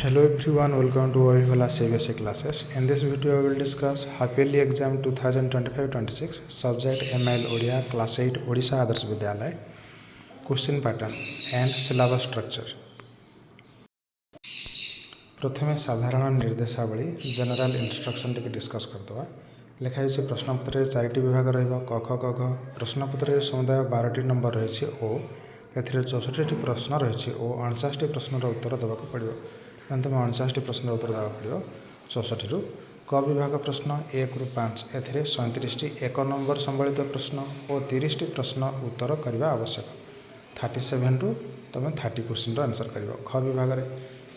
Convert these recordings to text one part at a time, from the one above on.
Hello everyone, welcome to Oriola CBSE classes. In this video, I will discuss Half Yearly Exam 2025-26 Subject ML Odia Class 8 Odisha Adarsh Vidyalaya Question Pattern and Syllabus Structure. प्रथमे साधारण निर्देशावली general instruction टिके discuss करदवा लिखाई प्रश्नपत्र charity विभाग रहिबो क ख ग घ प्रश्नपत्र समुदाय 12टी नंबर रही ओ एथिरे 64टी प्रश्न रही ओ 49टी प्रश्नर उत्तर देवाक पड़िबो तुम 49टी प्रश्न उत्तर देवाक पड़िबो 64 रु क विभाग प्रश्न 1 रु 5 एथिरे 37टी 1 नंबर संबलित प्रश्न और 30टी प्रश्न उत्तर करने आवश्यक 37 रु तुम 30 क्वेश्चन आंसर कर ख विभाग रे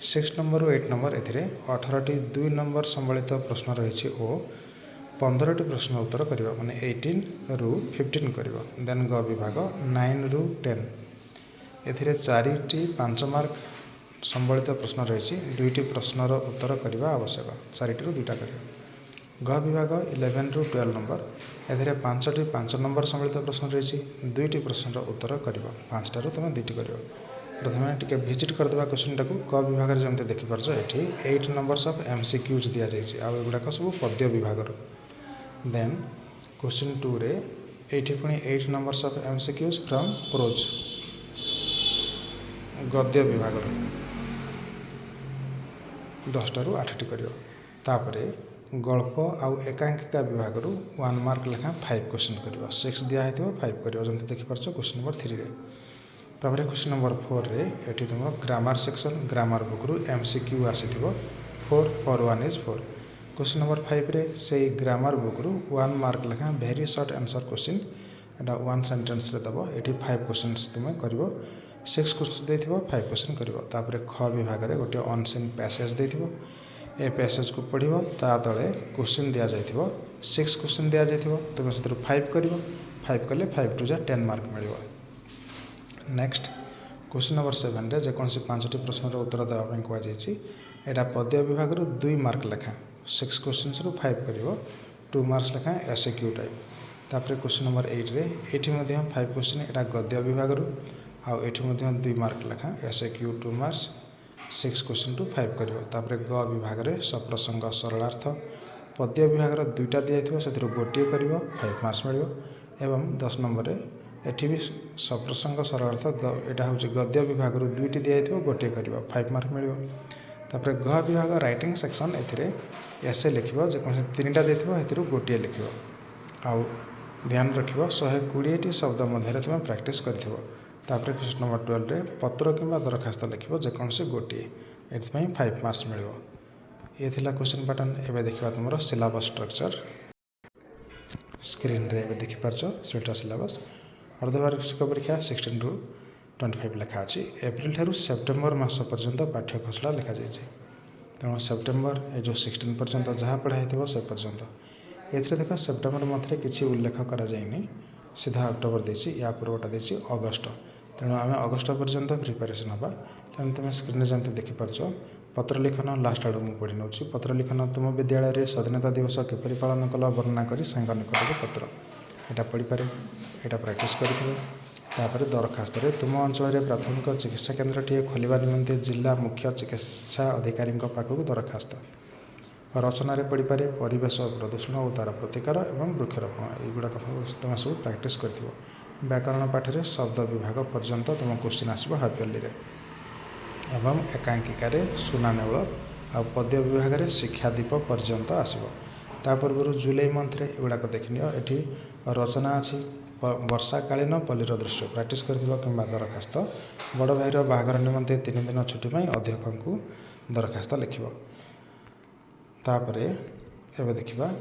6 नंबर रु 8 नंबर एथिरे 18टी 2 नंबर संबलित प्रश्न रही और 15टी प्रश्न उत्तर करवा माने 18 रु 15 करवा देन ग विभाग 9 रु 10 एथिरे 4टी 5 मार्क संबलित प्रश्न रही 2टी प्रश्नर उत्तर करने आवश्यक 4टी रु 2टा कर ग विभाग 11 रु 12 नंबर एथिरे 5टी 5 नंबर संबलित प्रश्न रही 2टी प्रश्नर उत्तर करवा 5टारू तुम 2टी कर प्रथम टिके विजिट करदे क्वेश्चन टाक क विभाग में जमी देखिपार ये 8 नंबर्स ऑफ MCQs दि जाइए आगुड़ाक सब पद्य विभाग देन क्वेश्चन 2 रे एठी पुणी 8 numbers of MCQs from prose गद्य विभाग 10टारू 8टी कर गल्प आउ एकांकिका विभाग 1 मार्क लेखा 5 क्वेश्चन कर 6 दिखाई 5 कर जमी देखिपार क्वेश्चन नंबर 3 रे तापर क्वेश्चन नंबर 4 रे एठी तुम ग्रामर सेक्शन ग्रामर बुक रु MCQ आसी 4 for 1 is 4 क्वेश्चन नंबर 5 रे से ग्रामर बुक रु 1 मार्क लेखा वेरी शॉर्ट आंसर क्वेश्चन एटा 1 सेंटेंस रे दबो एठी 5 क्वेश्चंस तुम करिवो 6 क्वेश्चन देथिबो 5 क्वेश्चन करिवो तापर ख विभाग रे गोटे अनसीन पैसेज देथिबो ए पैसेज को पढ़िबो ता तळे क्वेश्चन दिया जाइथिबो 6 क्वेश्चन दिया जाइथिबो तुम सेतर 5 करिवो 5 कले 5 टू जा 10 मार्क मिलिवो नेक्स्ट क्वेश्चन नंबर 7 रे जे कोनसी 5टी प्रश्न रो उत्तर देबा पई कोआ जायछि एटा पद्य विभाग रो 2 मार्क लेखा 6 क्वेश्चंस रो 5 करिवो 2 मार्क्स लेखा एसक्यू टाइप तापर क्वेश्चन नंबर 8 रे एठी मध्ये 5 क्वेश्चन एटा गद्य विभाग रो आ एठी मध्ये 2 मार्क लेखा एसक्यू 2 मार्क्स 6 क्वेश्चन टू 5 करिवो तापर ग विभाग रे सप्रसंग सरलार्थ पद्य विभाग रो 2टा दियाइथिबो सेतिर गोटिए करिवो 5 मार्क्स मिलिवो एवं 10 नंबर रे एठी भी सप्रसंग सरलार्थ एटा होछि गद्य विभाग रो 2टी दियाइथिबो गोटिए करिवो 5 मार्क मिलिवो तापर घ विभाग राइटिंग सेक्शन एथिरे एसे लिखिबो जे कोन 3टा देथिबो एथिरो गोटिए लिखिबो आउ ध्यान रखिबो 120टी शब्द मध्य तुम प्रैक्टिस करथिबो तापर क्वेश्चन नंबर 12 रे पत्र किंबा दरखास्त लिखिबो जे कोन से गोटिए एथि 5 मार्क्स मिलिवो ये थिला क्वेश्चन पैटर्न एबे देखिबा तुमरो सिलेबस स्ट्रक्चर स्क्रीन रे एबे देखि परछो सेटा सिलेबस अर्धवार्षिक परीक्षा 16 रु 25 लिखा अछि एप्रिल ठारू सेप्टेम्बर मास पर्यंत पाठ्य खसड़ा लिखा जाइए तेणु सेप्टेम्बर ये जो 16 पर्यंत जहाँ पढ़ाई थो से पर्यंत एथिरे देख सेप्टेम्बर मध्य किसी उल्लेख करा जाइनी सीधा अक्टोबर देछि या पूर्वटा देछि अगस्त तेणु आम अगस्त पर्यंत प्रिपेरेसन हाँ तेणु तुम स्क्रीन में जमी देखिपार पत्र लिखन लास्ट आड़ मुझे पढ़ी नौ पत्र लिखन तुम विद्यालय में स्वाधीनता दिवस किपरि पालन कल वर्णना कर सांग निकट पत्र यहाँ पढ़ी पारे यहाँ प्रैक्टिस करें दरखास्त तुम अंचल प्राथमिक चिकित्सा केन्द्र टी खोलने निमंते जिला मुख्य चिकित्सा अधिकारी पाखक दरखास्त रचन पढ़ी पारे परिवेश प्रदूषण और तार प्रतिकार और वृक्षरोपण युवाक तुम सब प्रैक्टिस कर व्याकरण पाठ में शब्द विभाग पर्यंत तुम क्वेश्चन आसो हाफ इयरली एवं एकांकिकार सुना नेवल आ पद्य विभाग में शिक्षादीप पर्यंत आसो पूर्व जुलाई मंथ रे एगुड़ाक देखनी ये रचना अच्छी वर्षाकालीन पल्लीर दृश्य प्रैक्टिस कर दरखास्त बड़ भाईर बाहागर निमंते 3 दिन छुट्टी अध्यक्ष को दरखास्त लिख तापर एवं देखा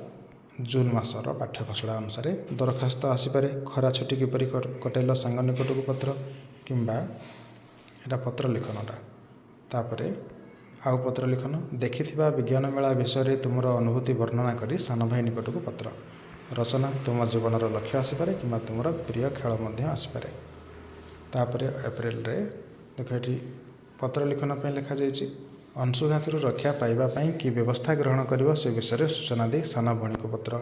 जून मासर पाठ्य खसड़ा अनुसार दरखास्त आसीपे खरा छुट्टी किपरि कटेल सांग निकट को पत्र किंबा एटा पत्र लिखनटा तापर आउ पत्र लिखन देखि विज्ञान मेला विषय तुम अनुभूति वर्णना करी सान भाई निकट को पत्र रचना तुम जीवन लक्ष्य आसीपे कि तुम प्रिय खेल आसीपे तापर एप्रिल रे देख ये पत्र लिखन लिखा जाइए अंशुघात रक्षा पाइबापी कि व्यवस्था ग्रहण कर से विषय सूचना दे सान भणी को पत्र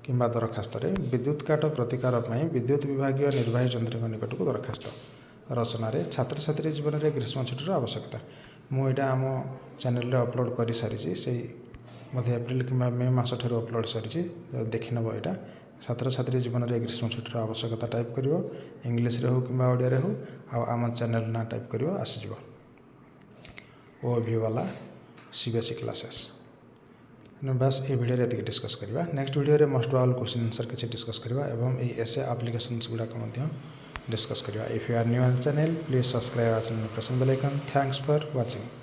किंबा दरखास्त विद्युत काट प्रतिकार विद्युत विभाग निर्वाही जंत्री निकट को दरखास्त रचन छात्र छात्री जीवन में ग्रीष्म छुट्टीर आवश्यकता मुझा आम चैनल अपलोड कर सारी से मध्य एप्रिल कि मे मस ठार अपलोड सारी देखी नब यहाँ छात्र छात्री जीवन में ग्रीष्म छुट्टीर आवश्यकता टाइप कर इंग्लीश हो कि ओडिया हो आम चैनल ना टाइप कर आसीज ओभी वाला सीबीएसई क्लासेस बस ये वीडियो ये डिस्कस करवा next video most probable question answer किसी डिस्कस करवा एवं एसे एप्लिकेशंस गुड़ाक डिस्कस करवा if you are new on channel please subscribe our channel press bell icon thanks for watching.